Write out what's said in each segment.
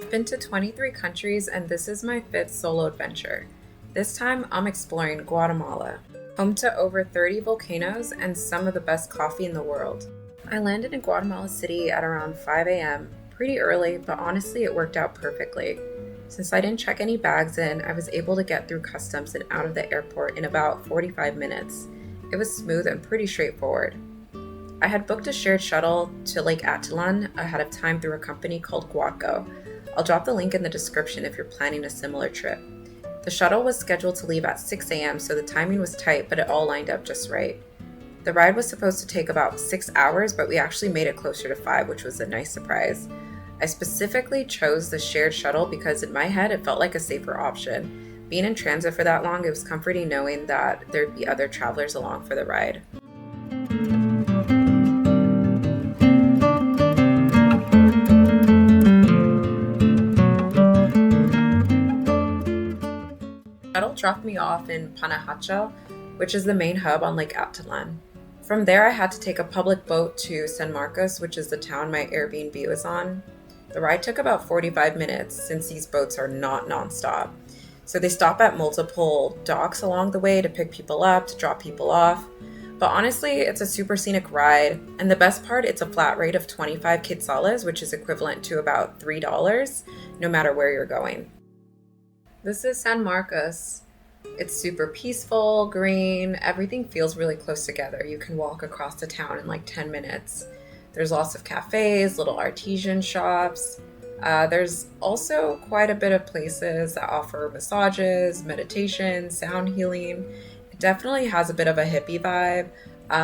I've been to 23 countries and this is my 5th solo adventure. This time I'm exploring Guatemala, home to over 30 volcanoes and some of the best coffee in the world. I landed in Guatemala City at around 5 a.m., pretty early, but honestly it worked out perfectly. Since I didn't check any bags in, I was able to get through customs and out of the airport in about 45 minutes. It was smooth and pretty straightforward. I had booked a shared shuttle to Lake Atitlán ahead of time through a company called Guaco. I'll drop the link in the description if you're planning a similar trip. The shuttle was scheduled to leave at 6 a.m., so the timing was tight, but it all lined up just right. The ride was supposed to take about 6 hours, but we actually made it closer to 5, which was a nice surprise. I specifically chose the shared shuttle because in my head it felt like a safer option. Being in transit for that long, it was comforting knowing that there'd be other travelers along for the ride. Shuttle dropped me off in Panahacha, which is the main hub on Lake Atitlán. From there, I had to take a public boat to San Marcos, which is the town my Airbnb was on. The ride took about 45 minutes since these boats are not nonstop. So they stop at multiple docks along the way to pick people up, to drop people off. But honestly, it's a super scenic ride. And the best part, it's a flat rate of 25 quetzales, which is equivalent to about $3, no matter where you're going. This is San Marcos. It's super peaceful, green, everything feels really close together. You can walk across the town in like 10 minutes. There's lots of cafes, little artisan shops. There's also quite a bit of places that offer massages, meditation, sound healing. It definitely has a bit of a hippie vibe,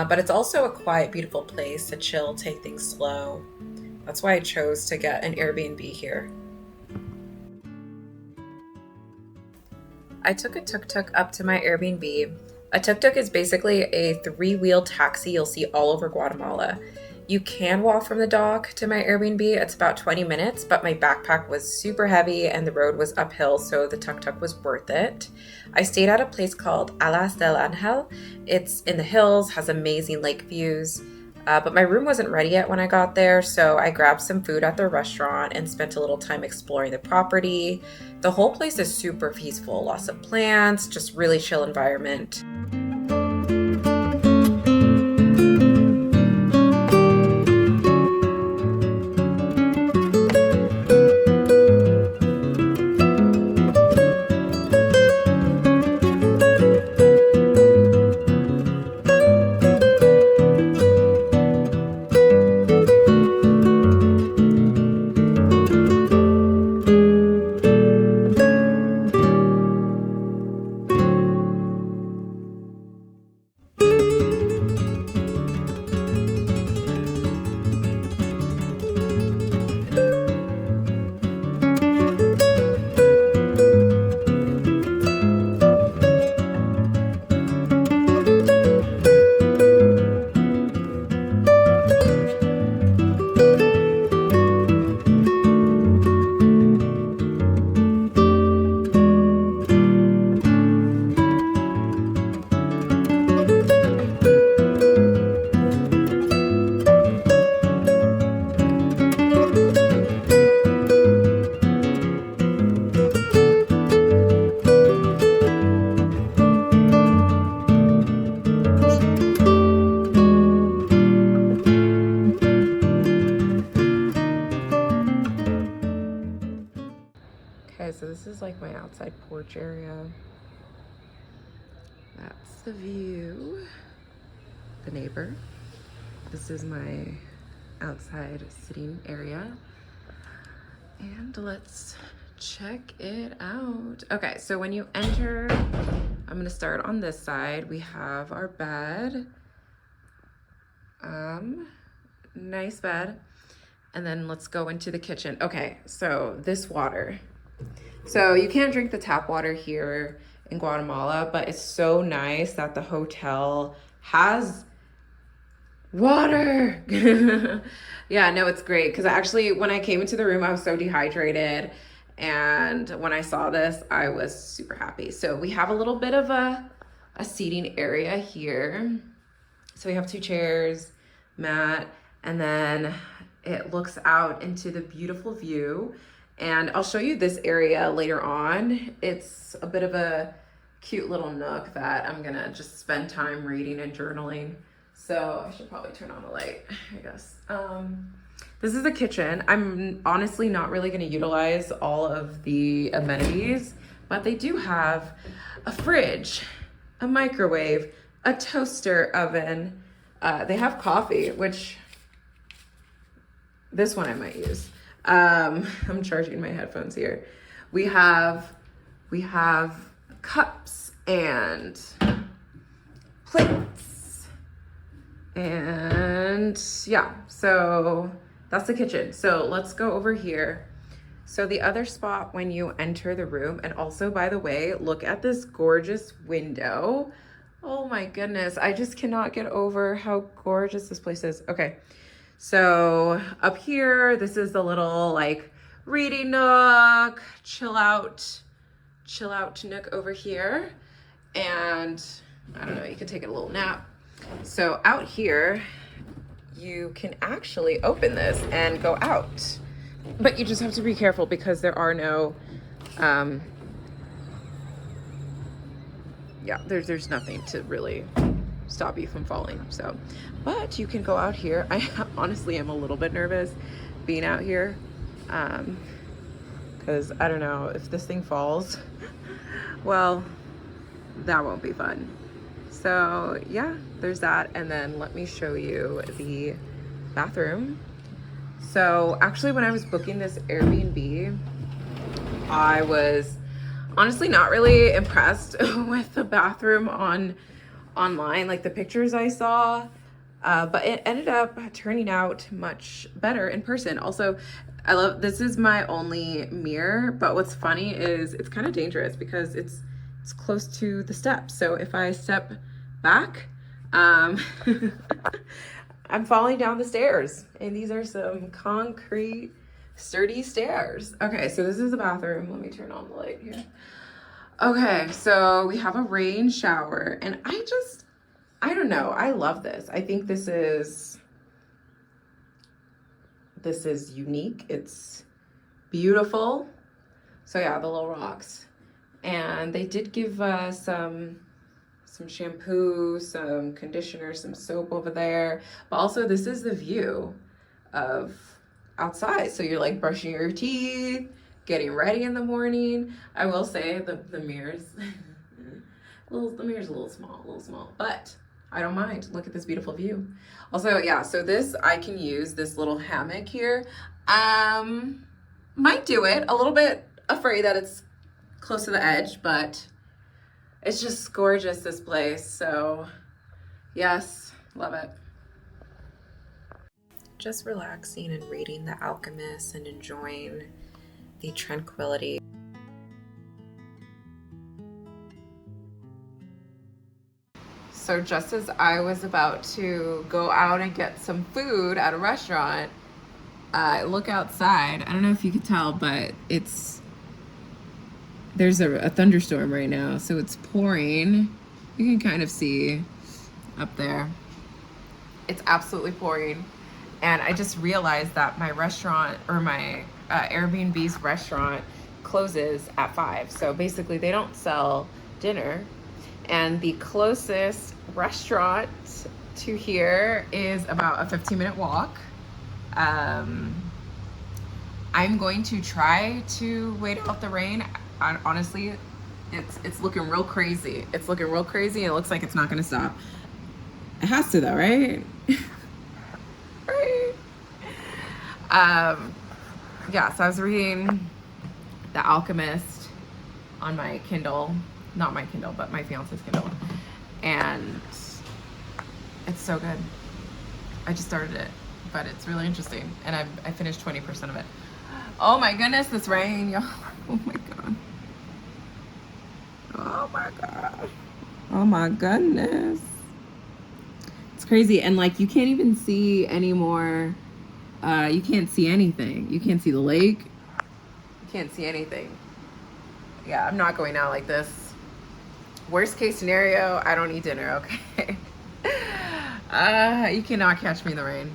but it's also a quiet, beautiful place to chill, take things slow. That's why I chose to get an Airbnb here. I took a tuk-tuk up to my Airbnb. A tuk-tuk is basically a 3-wheel taxi you'll see all over Guatemala. You can walk from the dock to my Airbnb. It's about 20 minutes, but my backpack was super heavy and the road was uphill, so the tuk-tuk was worth it. I stayed at a place called Alas del Angel. It's in the hills, has amazing lake views. But my room wasn't ready yet when I got there, so I grabbed some food at the restaurant and spent a little time exploring the property. The whole place is super peaceful, lots of plants, just really chill environment. Okay, so this is like my outside porch area. That's the view. The neighbor. This is my outside sitting area. And let's check it out. Okay, so when you enter, I'm gonna start on this side. We have our bed. Nice bed. And then let's go into the kitchen. Okay, so this water. So you can't drink the tap water here in Guatemala, but it's so nice that the hotel has water. Yeah, no, it's great. Because actually, when I came into the room, I was so dehydrated. And when I saw this, I was super happy. So we have a little bit of a seating area here. So we have 2 chairs, mat, and then it looks out into the beautiful view. And I'll show you this area later on. It's a bit of a cute little nook that I'm gonna just spend time reading and journaling. So I should probably turn on the light, I guess. This is the kitchen. I'm honestly not really gonna utilize all of the amenities, but they do have a fridge, a microwave, a toaster oven. They have coffee, which this one I might use. I'm charging my headphones here. We have cups and plates, and yeah, so that's the kitchen. So let's go over here. So the other spot when you enter the room, and also, by the way, look at this gorgeous window. Oh my goodness, I just cannot get over how gorgeous this place is. Okay, so up here, this is the little like reading nook, chill out nook over here. And I don't know, you could take a little nap. So out here, you can actually open this and go out. But you just have to be careful because there are no, there's nothing to really stop you from falling. So, but you can go out here. I honestly am a little bit nervous being out here, because I don't know if this thing falls. Well, that won't be fun. So yeah, there's that. And then let me show you the bathroom. So actually, when I was booking this Airbnb, I was honestly not really impressed with the bathroom online, like the pictures I saw, but it ended up turning out much better in person. Also, this is my only mirror, but what's funny is it's kind of dangerous because it's close to the steps. So if I step back, I'm falling down the stairs, and these are some concrete sturdy stairs. Okay, so this is the bathroom. Let me turn on the light here. Okay, so we have a rain shower, and I don't know, I love this. I think this is unique. It's beautiful. So yeah, the little rocks. And they did give some shampoo, some conditioner, some soap over there. But also, this is the view of outside. So you're like brushing your teeth, getting ready in the morning. I will say the mirrors, the mirror's a little small, but I don't mind. Look at this beautiful view. Also, yeah, so I can use this little hammock here. Might do it. A little bit afraid that it's close to the edge, but it's just gorgeous, this place. So yes, love it. Just relaxing and reading The Alchemist and enjoying the tranquility. So just as I was about to go out and get some food at a restaurant, I look outside. I don't know if you could tell, but there's a thunderstorm right now, so it's pouring. You can kind of see up there. It's absolutely pouring. And I just realized that my restaurant, or my Airbnb's restaurant, closes at 5. So basically they don't sell dinner. And the closest restaurant to here is about a 15-minute walk. I'm going to try to wait out the rain. Honestly, it's looking real crazy. It's looking real crazy, and it looks like it's not gonna stop. It has to though, right? Right. Yeah, so I was reading The Alchemist on my Kindle. Not my Kindle, but my fiance's Kindle. And it's so good. I just started it, but it's really interesting. And I finished 20% of it. Oh my goodness, this rain, y'all. Oh my God. Oh my God. Oh my goodness. It's crazy. And like, you can't even see anymore. You can't see anything. You can't see the lake. You can't see anything. Yeah, I'm not going out like this. Worst case scenario, I don't eat dinner, okay? You cannot catch me in the rain.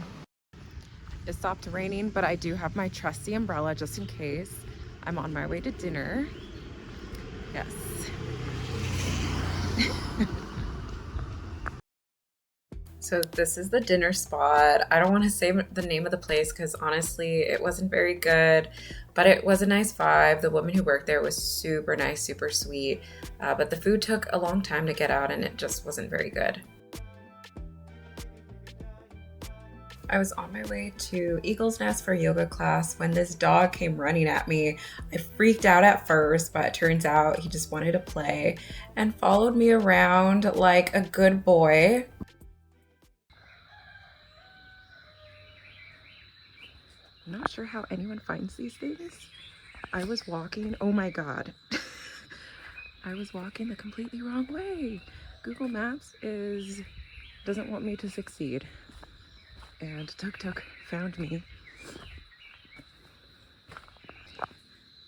It stopped raining, but I do have my trusty umbrella just in case. I'm on my way to dinner. Yes. So this is the dinner spot. I don't want to say the name of the place because honestly, it wasn't very good, but it was a nice vibe. The woman who worked there was super nice, super sweet, but the food took a long time to get out and it just wasn't very good. I was on my way to Eagle's Nest for yoga class when this dog came running at me. I freaked out at first, but it turns out he just wanted to play and followed me around like a good boy. I'm not sure how anyone finds these things. I was walking, oh my God. I was walking the completely wrong way. Google Maps doesn't want me to succeed. And Tuk Tuk found me.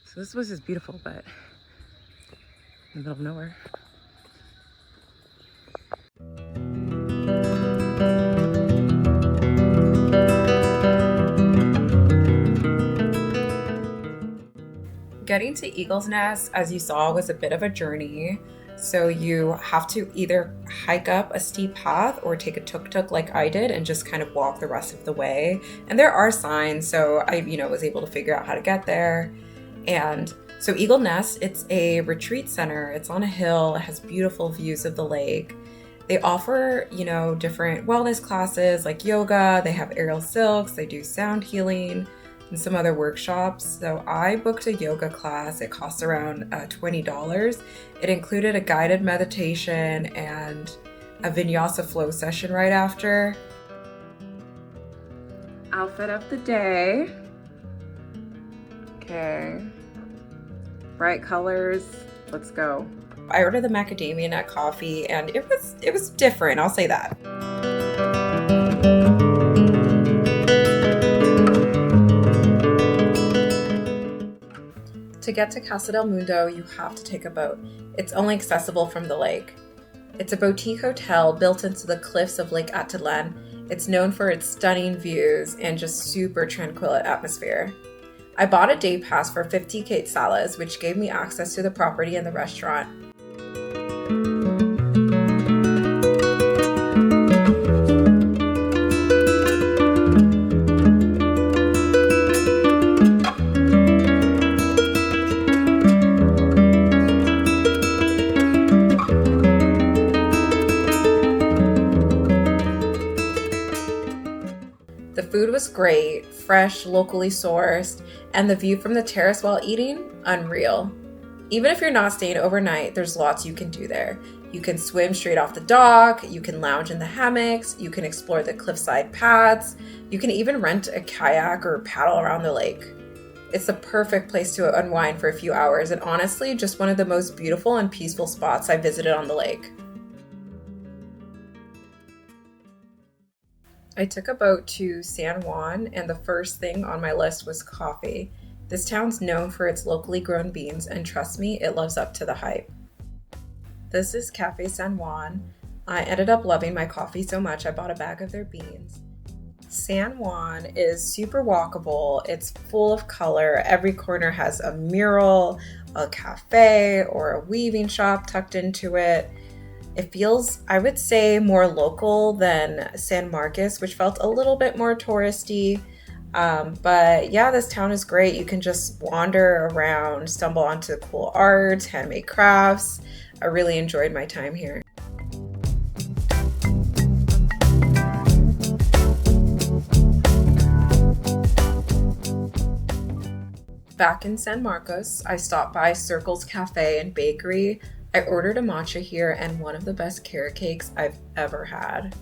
So this was just beautiful, but in the middle of nowhere. Getting to Eagle's Nest, as you saw, was a bit of a journey. So you have to either hike up a steep path or take a tuk-tuk like I did and just kind of walk the rest of the way. And there are signs, so I, was able to figure out how to get there. And so Eagle Nest, it's a retreat center. It's on a hill. It has beautiful views of the lake. They offer, different wellness classes like yoga. They have aerial silks. They do sound healing and some other workshops. So I booked a yoga class. It costs around $20. It included a guided meditation and a vinyasa flow session right after. Outfit of the day. Okay. Bright colors. Let's go. I ordered the macadamia nut coffee and it was different, I'll say that. To get to Casa del Mundo, you have to take a boat. It's only accessible from the lake. It's a boutique hotel built into the cliffs of Lake Atitlán. It's known for its stunning views and just super tranquil atmosphere. I bought a day pass for 50 quetzales, which gave me access to the property and the restaurant. The food was great, fresh, locally sourced, and the view from the terrace while eating, unreal. Even if you're not staying overnight, there's lots you can do there. You can swim straight off the dock, you can lounge in the hammocks, you can explore the cliffside paths, you can even rent a kayak or paddle around the lake. It's the perfect place to unwind for a few hours and honestly, just one of the most beautiful and peaceful spots I visited on the lake. I took a boat to San Juan, and the first thing on my list was coffee. This town's known for its locally grown beans, and trust me, it lives up to the hype. This is Café San Juan. I ended up loving my coffee so much I bought a bag of their beans. San Juan is super walkable. It's full of color. Every corner has a mural, a cafe, or a weaving shop tucked into it. It feels, I would say, more local than San Marcos, which felt a little bit more touristy. But yeah, this town is great. You can just wander around, stumble onto cool art, handmade crafts. I really enjoyed my time here. Back in San Marcos, I stopped by Circle's Cafe and Bakery. I ordered a matcha here and one of the best carrot cakes I've ever had.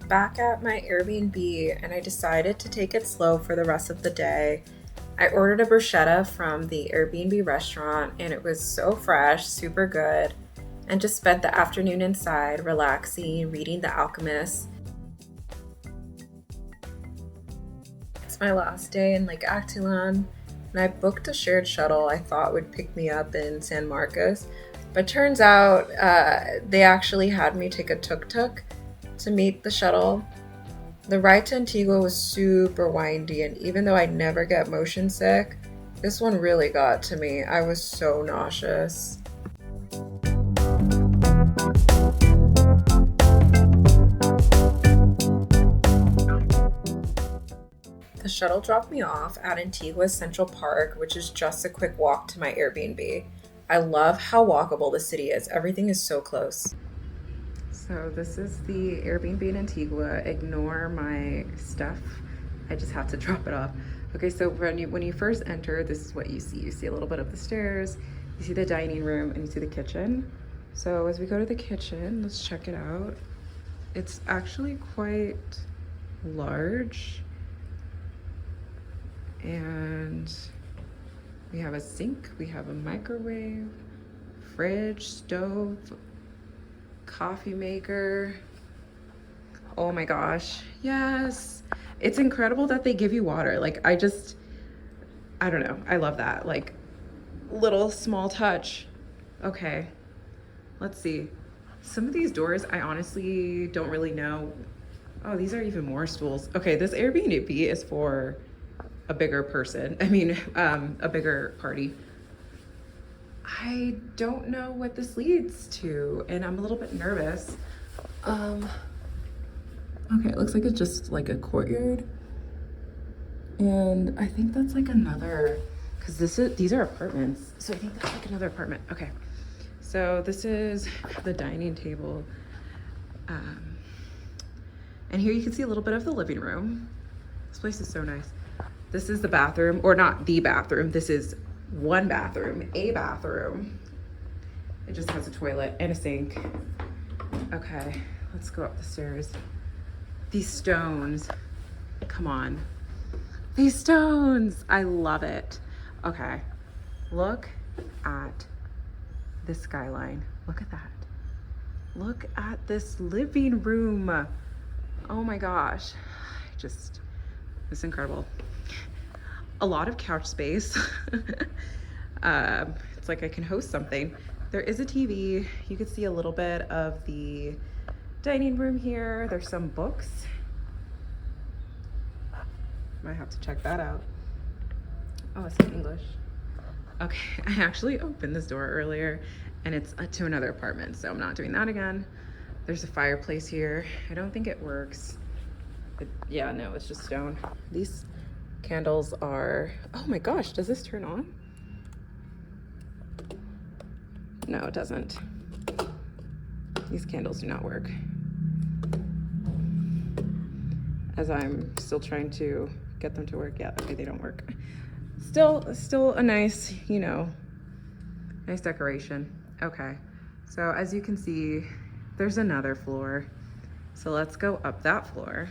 Back at my Airbnb, and I decided to take it slow for the rest of the day. I ordered a bruschetta from the Airbnb restaurant and it was so fresh, super good, and just spent the afternoon inside relaxing, reading The Alchemist. It's my last day in Lake Atitlán, and I booked a shared shuttle I thought would pick me up in San Marcos, but turns out they actually had me take a tuk-tuk to meet the shuttle. The ride to Antigua was super windy, and even though I never get motion sick, this one really got to me. I was so nauseous. The shuttle dropped me off at Antigua's Central Park, which is just a quick walk to my Airbnb. I love how walkable the city is. Everything is so close. So this is the Airbnb in Antigua. Ignore my stuff. I just have to drop it off. Okay, so when you first enter, this is what you see. You see a little bit of the stairs, you see the dining room, and you see the kitchen. So as we go to the kitchen, let's check it out. It's actually quite large. And we have a sink, we have a microwave, fridge, stove, coffee maker. Oh my gosh, yes. It's incredible that they give you water. Like, I don't know, I love that. Like, little small touch. Okay, let's see. Some of these doors, I honestly don't really know. Oh, these are even more stools. Okay, this Airbnb is for a bigger person. I mean, a bigger party. I don't know what this leads to, and I'm a little bit nervous. Okay, it looks like it's just like a courtyard. And I think that's like another, because these are apartments. So I think that's like another apartment. Okay, so this is the dining table. And here you can see a little bit of the living room. This place is so nice. This is the bathroom, or not the bathroom. This is one bathroom, a bathroom. It just has a toilet and a sink. Okay, let's go up the stairs. These stones, come on. These stones, I love it. Okay, look at this skyline. Look at that. Look at this living room. Oh my gosh, it's incredible. A lot of couch space. It's like I can host something. There is a TV. You can see a little bit of the dining room here. There's some books. Might have to check that out. Oh, it's in English. Okay, I actually opened this door earlier and it's to another apartment, so I'm not doing that again. There's a fireplace here. I don't think it works. Yeah, no, it's just stone. These candles are, oh my gosh, does this turn on? No, it doesn't. These candles do not work. As I'm still trying to get them to work. Yeah, okay, they don't work. Still a nice, nice decoration. Okay, so as you can see, there's another floor. So let's go up that floor.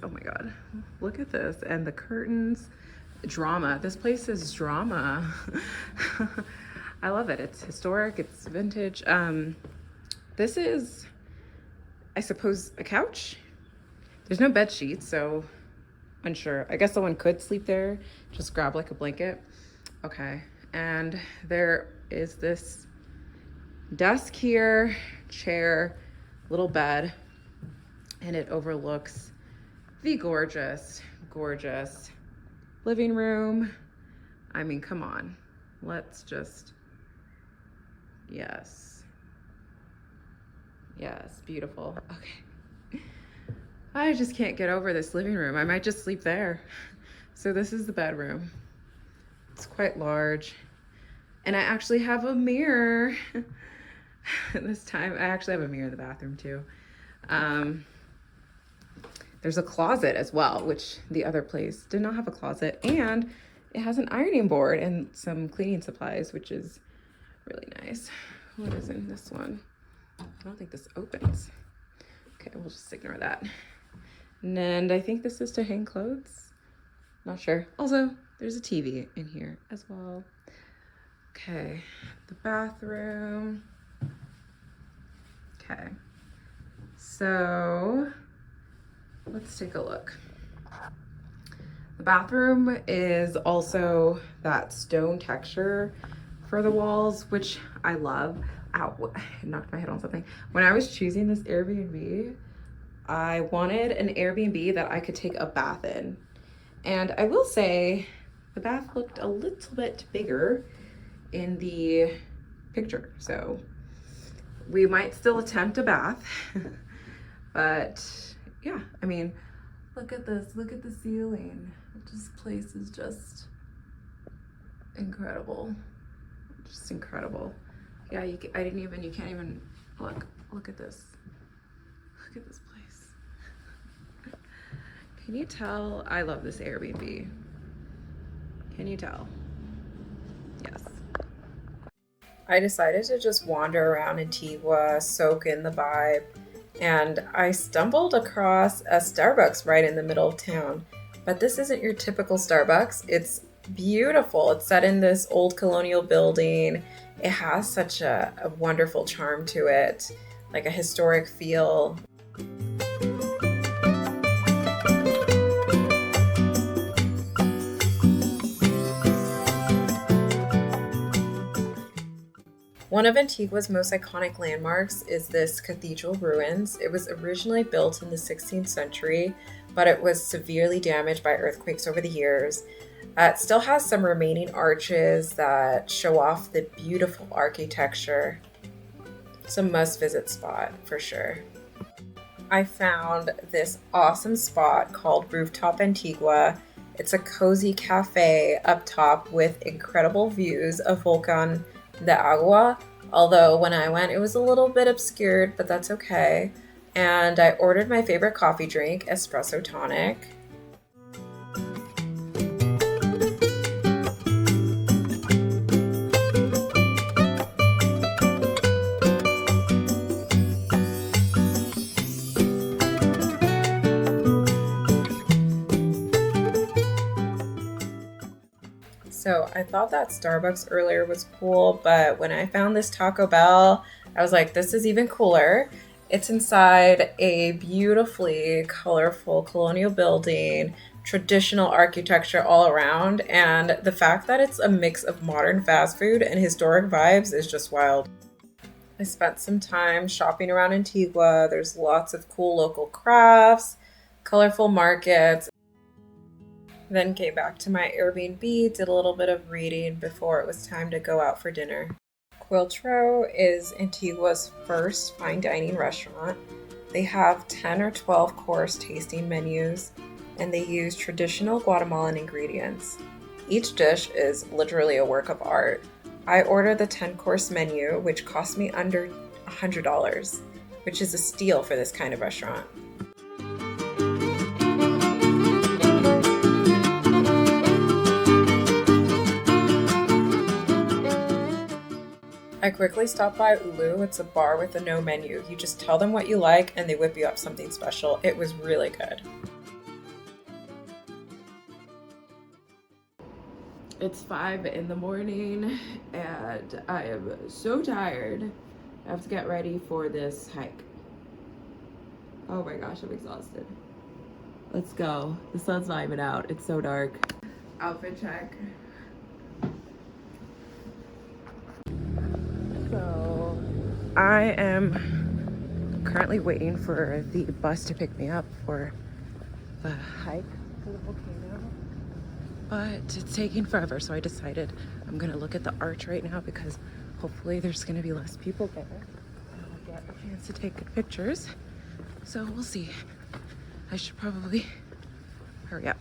Oh my God, look at this. And the curtains, drama. This place is drama. I love it. It's historic, it's vintage. This is, I suppose, a couch. There's no bed sheets, so unsure. I guess someone could sleep there, just grab like a blanket. Okay, and there is this desk here, chair, little bed, and it overlooks the gorgeous living room. I mean, come on. Let's just, yes, beautiful. Okay. I just can't get over this living room. I might just sleep there. So this is the bedroom. It's quite large. And I actually have a mirror. This time, I actually have a mirror in the bathroom too. There's a closet as well, which the other place did not have a closet. And it has an ironing board and some cleaning supplies, which is really nice. What is in this one? I don't think this opens. Okay, we'll just ignore that. And I think this is to hang clothes. Not sure. Also, there's a TV in here as well. Okay, the bathroom. Okay, so let's take a look. The bathroom is also that stone texture for the walls, which I love. Ow, I knocked my head on something. When I was choosing this Airbnb, I wanted an Airbnb that I could take a bath in. And I will say the bath looked a little bit bigger in the picture. So we might still attempt a bath, but yeah, I mean, look at this, look at the ceiling. This place is just incredible. Just incredible. Yeah, you can't even, look at this. Look at this place. Can you tell I love this Airbnb? Can you tell? Yes. I decided to just wander around Antigua, soak in the vibe, and I stumbled across a Starbucks right in the middle of town. But this isn't your typical Starbucks. It's beautiful. It's set in this old colonial building. It has such a wonderful charm to it, like a historic feel. One of Antigua's most iconic landmarks is this cathedral ruins. It was originally built in the 16th century, but it was severely damaged by earthquakes over the years. It still has some remaining arches that show off the beautiful architecture. It's a must-visit spot for sure. I found this awesome spot called Rooftop Antigua. It's a cozy cafe up top with incredible views of Volcán Agua, although when I went it was a little bit obscured, but that's okay. And I ordered my favorite coffee drink, espresso tonic. So I thought that Starbucks earlier was cool, but when I found this Taco Bell, I was like, this is even cooler. It's inside a beautifully colorful colonial building, traditional architecture all around, and the fact that it's a mix of modern fast food and historic vibes is just wild. I spent some time shopping around Antigua. There's lots of cool local crafts, colorful markets. Then came back to my Airbnb, did a little bit of reading before it was time to go out for dinner. Quiltro is Antigua's first fine dining restaurant. They have 10 or 12 course tasting menus, and they use traditional Guatemalan ingredients. Each dish is literally a work of art. I ordered the 10-course menu, which cost me under $100, which is a steal for this kind of restaurant. I quickly stopped by Ulu. It's a bar with a no menu. You just tell them what you like and they whip you up something special. It was really good. It's 5 in the morning and I am so tired. I have to get ready for this hike. Oh my gosh, I'm exhausted. Let's go. The sun's not even out. It's so dark. Outfit check. So I am currently waiting for the bus to pick me up for the hike to the volcano, but it's taking forever, so I decided I'm gonna look at the arch right now because hopefully there's gonna be less people there and I'll get a chance to take good pictures. So we'll see. I should probably hurry up.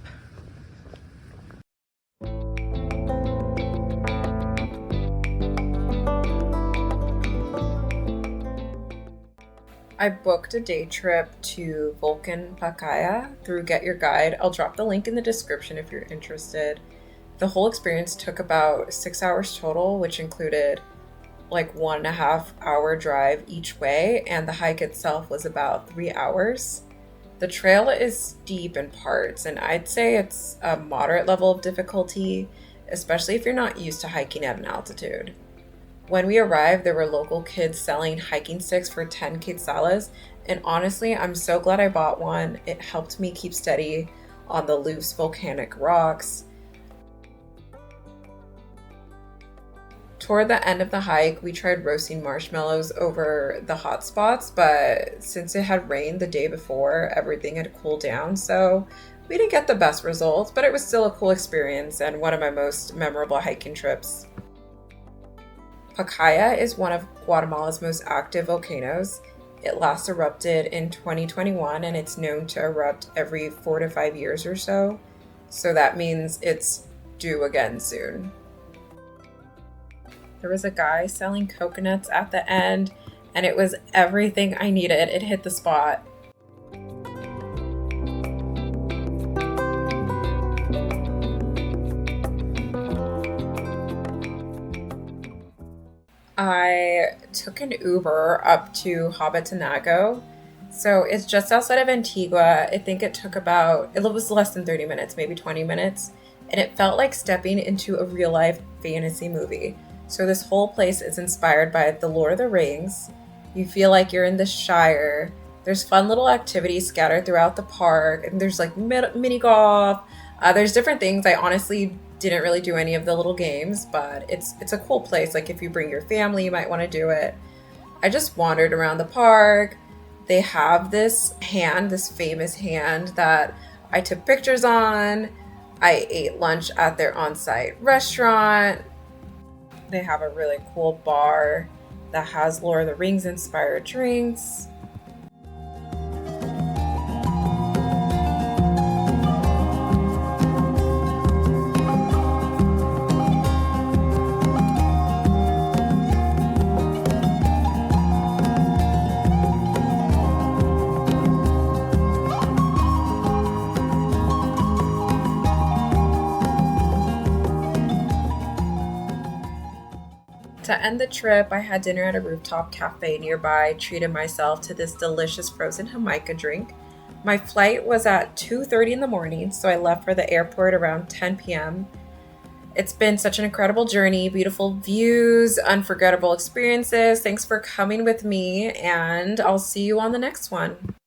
I booked a day trip to Volcán Pacaya through GetYourGuide. I'll drop the link in the description if you're interested. The whole experience took about 6 hours total, which included like 1.5 hour drive each way, and the hike itself was about 3 hours. The trail is steep in parts, and I'd say it's a moderate level of difficulty, especially if you're not used to hiking at an altitude. When we arrived, there were local kids selling hiking sticks for 10 quetzales, and honestly, I'm so glad I bought one. It helped me keep steady on the loose volcanic rocks. Toward the end of the hike, we tried roasting marshmallows over the hot spots, but since it had rained the day before, everything had cooled down, so we didn't get the best results, but it was still a cool experience and one of my most memorable hiking trips. Pacaya is one of Guatemala's most active volcanoes. It last erupted in 2021 and it's known to erupt every 4 to 5 years or so. So that means it's due again soon. There was a guy selling coconuts at the end, and it was everything I needed. It hit the spot. I took an Uber up to Hobbitenango. So it's just outside of Antigua. I think it was less than 30 minutes, maybe 20 minutes. And it felt like stepping into a real life fantasy movie. So this whole place is inspired by The Lord of the Rings. You feel like you're in the Shire. There's fun little activities scattered throughout the park. And there's like mini golf. There's different things. I honestly didn't really do any of the little games, but it's a cool place. Like if you bring your family, you might want to do it. I just wandered around the park. They have this famous hand that I took pictures on. I ate lunch at their on-site restaurant. They have a really cool bar that has Lord of the Rings inspired drinks. To end the trip, I had dinner at a rooftop cafe nearby, treated myself to this delicious frozen Jamaica drink. My flight was at 2:30 in the morning, so I left for the airport around 10 p.m. It's been such an incredible journey, beautiful views, unforgettable experiences. Thanks for coming with me, and I'll see you on the next one.